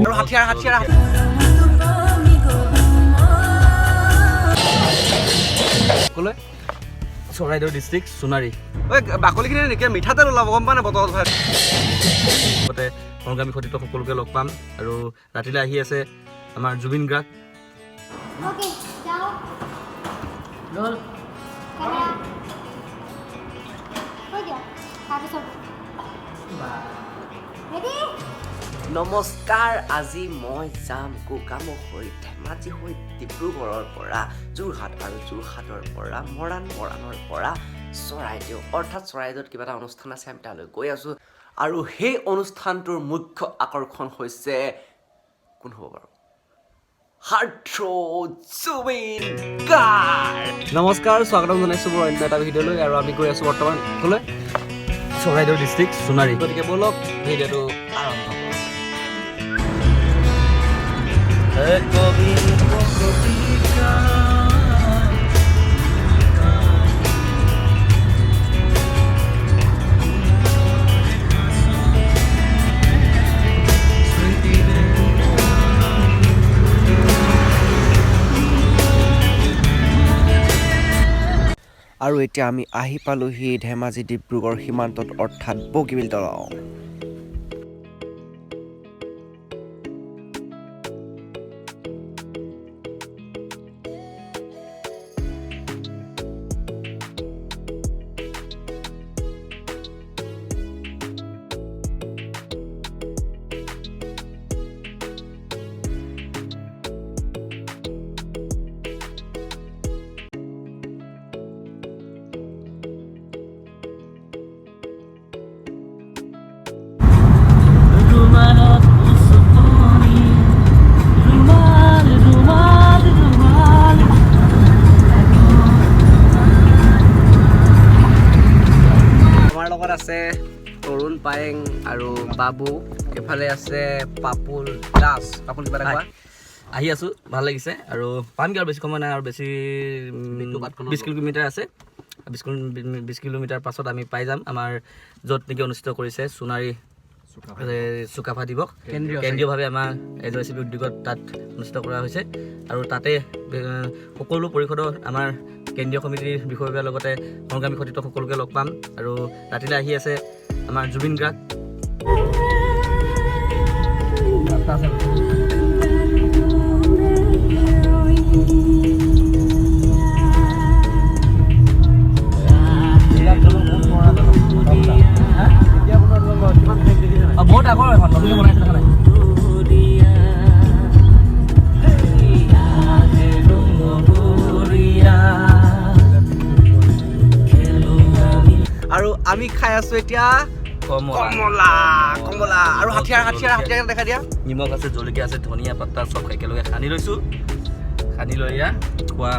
আৰু হাথিয়াৰ ক'লৈ চৰাইদেউ ডিষ্ট্ৰিক্ট সোণাৰী ঐ বাকলিখিনি নেকি মিঠাতেল ওলাব গম পা নে বতৰত লগতে সংগ্ৰামী সতীৰ্থ সকলোকে লগ পাম আৰু ৰাতিলৈ আহি আছে আমাৰ জুবিন গাৰ্গ নমস্কাৰ আজি মই যাম গোগামুখ হৈ ধেমাজি হৈ ডিব্ৰুগড়ৰ পৰা যোৰহাট আৰু যোৰহাটৰ পৰা মৰাণৰ পৰা চৰাইদেউ অৰ্থাৎ চৰাইদেউত কিবা এটা অনুষ্ঠান আছে আমি তালৈ গৈ আছোঁ আৰু সেই অনুষ্ঠানটোৰ মুখ্য আকৰ্ষণ হৈছে কোন হ'ব বাৰু জুবিন গাৰ্গ নমস্কাৰ স্বাগতম জনাইছোঁ মোৰ অন্য এটা ভিডিঅ'লৈ আৰু আমি গৈ আছোঁ বৰ্তমান ক'লৈ চৰাইদেউ ডিষ্ট্ৰিক্ট সোণাৰী গতিকে ব'লক ভিডিঅ'টো আৰম্ভ কৰোঁ আৰু এতিয়া আমি আহি পালোহি ধেমাজি ডিব্ৰুগড় সীমান্তত অৰ্থাৎ বগীবিল দলং আছে তৰুণ পায়েং আৰু বাবু এফালে আছে পাপুল দাস পাপুল কিবা এটা কোৱা আহি আছোঁ ভাল লাগিছে আৰু পামগৈ আৰু বেছি সময় নাই আৰু বেছি 20 কিলোমিটাৰ আছে 20 কিলোমিটাৰ পাছত আমি পাই যাম আমাৰ য'ত নেকি অনুষ্ঠিত কৰিছে সোণাৰী চুকাফা দিৱস কেন্দ্ৰীয়ভাৱে আমাৰ এজয়চি উদ্যোগত তাত অনুষ্ঠিত কৰা হৈছে আৰু তাতে সকলো পৰিষদৰ আমাৰ কেন্দ্ৰীয় সমিতিৰ বিষয়ৰ লগতে সংগ্ৰামী সতীৰ্থ সকলোকে লগ পাম আৰু ৰাতিলৈ আহি আছে আমাৰ জুবিন গাৰ্গ বহুত আগৰ এখন নতুনকৈ বনাইছে দেখা নাই আৰু আমি খাই আছো এতিয়া কমলা আৰু হাথিয়াৰ দেখা দিয়া নিমখ আছে জলকীয়া আছে ধনিয়া পাতা চব একেলগে সানি লৈছো সানি লৈ খোৱা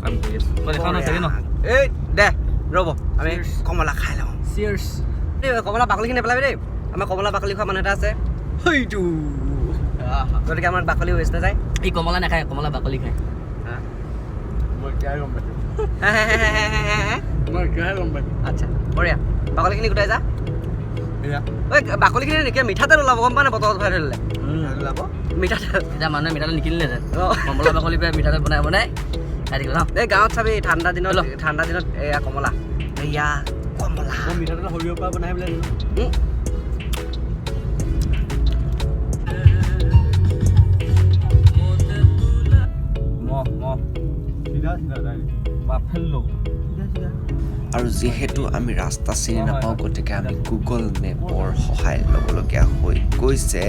কাম কৰি আছো দেখা নাই চাগে ন এই দে ৰ'ব আমি কমলা খাই লওঁ চিয়াৰ্ছ কমলা বাকলিখিনি নেপেলাবি দেই আমাৰ কমলা বাকলি খোৱা মানুহ এটা আছে সেইটো গতিকে আমাৰ বাকলি ৱেষ্ট নাযায় এই কমলা নাখায় কমলা বাকলি খায় আচ্ছা বঢ়িয়া বাকলিখিনি গোটাই যা ঐ বাকলিখিনি নেকি মিঠাতেল ওলাব গম পা নে বতৰত ভৰাই ধৰিলে মিঠাতেল এতিয়া মানুহে মিঠাতেল নিকিনিলেহেঁতেন কমলা বাকলি পৰা মিঠাতেল বনাই খাই থাকিব ন এই গাঁৱত চাবি ঠাণ্ডা দিনত এয়া কমলা এয়া কমলা মিঠাতেল সৰিয়হৰ পৰা বনাই বোলে আৰু যিহেতু আমি ৰাস্তা চিনি নাপাওঁ গতিকে আমি গুগল মেপৰ সহায় ল'বলগীয়া হৈ গৈছে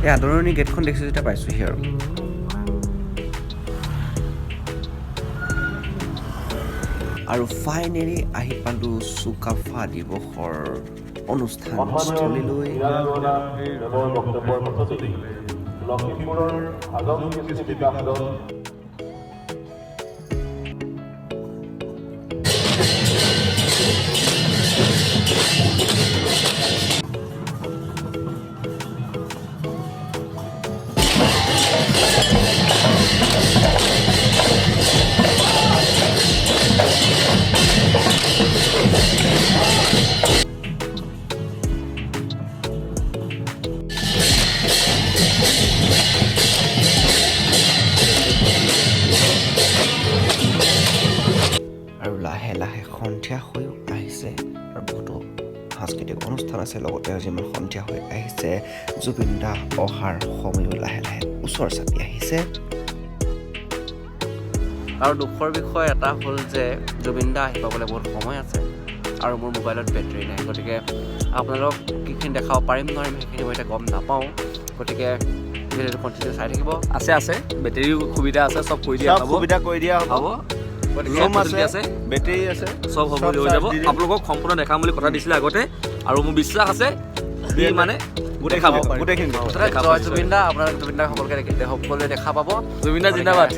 এই আদৰণি গেটখন দেখিছোঁ যেতিয়া পাইছোঁহি আৰু ফাইনেলি আহি পালোঁ চুকাফা দিৱসৰ অনুষ্ঠানস্থলীলৈ। লখিমপুৰৰ আগম কৃষ্টি বিকাশ আৰু লাহে লাহে সন্ধিয়া হৈও আহিছে আৰু বহুতো সাংস্কৃতিক অনুষ্ঠান আছে। লগতে যিমান সন্ধিয়া হৈ আহিছে জুবিন দা অহাৰ সময়ো লাহে লাহে ওচৰ চাপি আহিছে। আৰু দুখৰ বিষয় এটা হ'ল যে জুবিন দা আহি পাবলৈ বহুত সময় আছে আৰু মোৰ মোবাইলত বেটেৰী নাই। গতিকে আপোনালোকক কিখিনি দেখাব পাৰিম নোৱাৰিম সেইখিনি মই এতিয়া গম নাপাওঁ। গতিকে ভিডিঅ'টো কণ্টিনিউ চাই থাকিব। আছে বেটেৰীৰ সুবিধা আছে, চব কৰি দিয়া হ'ব, সুবিধা কৰি দিয়া হ'ব। ৰুম আছে, বেটেৰী আছে, চব হ'ব লৈ যাব। আপোনালোকক সম্পূৰ্ণ দেখাম বুলি কথা দিছিলে আগতে আৰু মোৰ বিশ্বাস আছে সি মানে দেখাব গোটেইখিনি। জয় জুবিন দা। আপোনালোক জুবিন দা সকলোৱে দেখা পাব। জুবিন দা জিন্দাবাদ।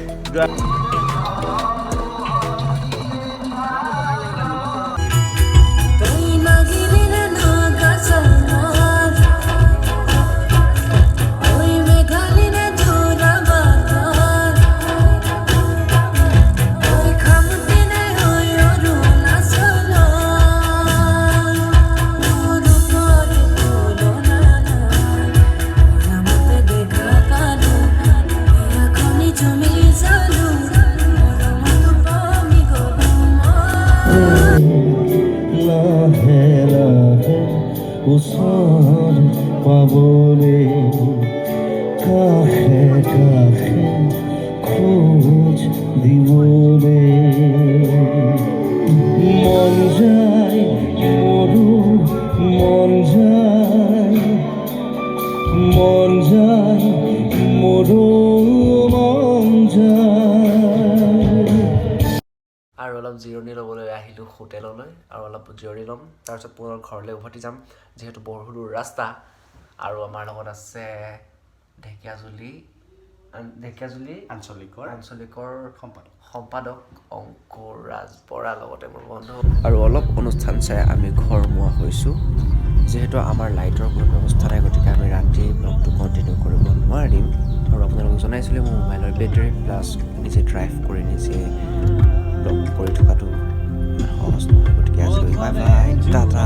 ওচৰ পাবলে কাষে কাষে খোজ দিবলে মন যায় মোৰো মন যায় মোৰো মন যায়। আৰু অলপ জিৰণি ল'বলৈ আহিলোঁ হোটেললৈ আৰু অলপ জিৰণি ল'ম। তাৰপিছত পুনৰ ঘৰলৈ উভতি যাম যিহেতু বৰহুদুৰ ৰাস্তা। আৰু আমাৰ লগত আছে ঢেকীয়াজুলি আঞ্চলিকৰ সম্পাদক অংকুৰ ৰাজ বৰা, লগতে মোৰ বন্ধু। আৰু অলপ অনুষ্ঠান চাই আমি ঘৰমুৱা হৈছোঁ। যিহেতু আমাৰ লাইটৰ কোনো ব্যৱস্থা নাই গতিকে আমি ৰাতি ব্লগটো কণ্টিনিউ কৰিব নোৱাৰিম। আৰু আপোনালোকক জনাইছিলোঁ মোৰ মোবাইলৰ বেটেৰী প্লাছ নিজে ড্ৰাইভ কৰি নিজে ব্লগ কৰি থকাটো ইমান সহজ নহয়। গতিকে আজিলৈ বাই বাই, টাটা।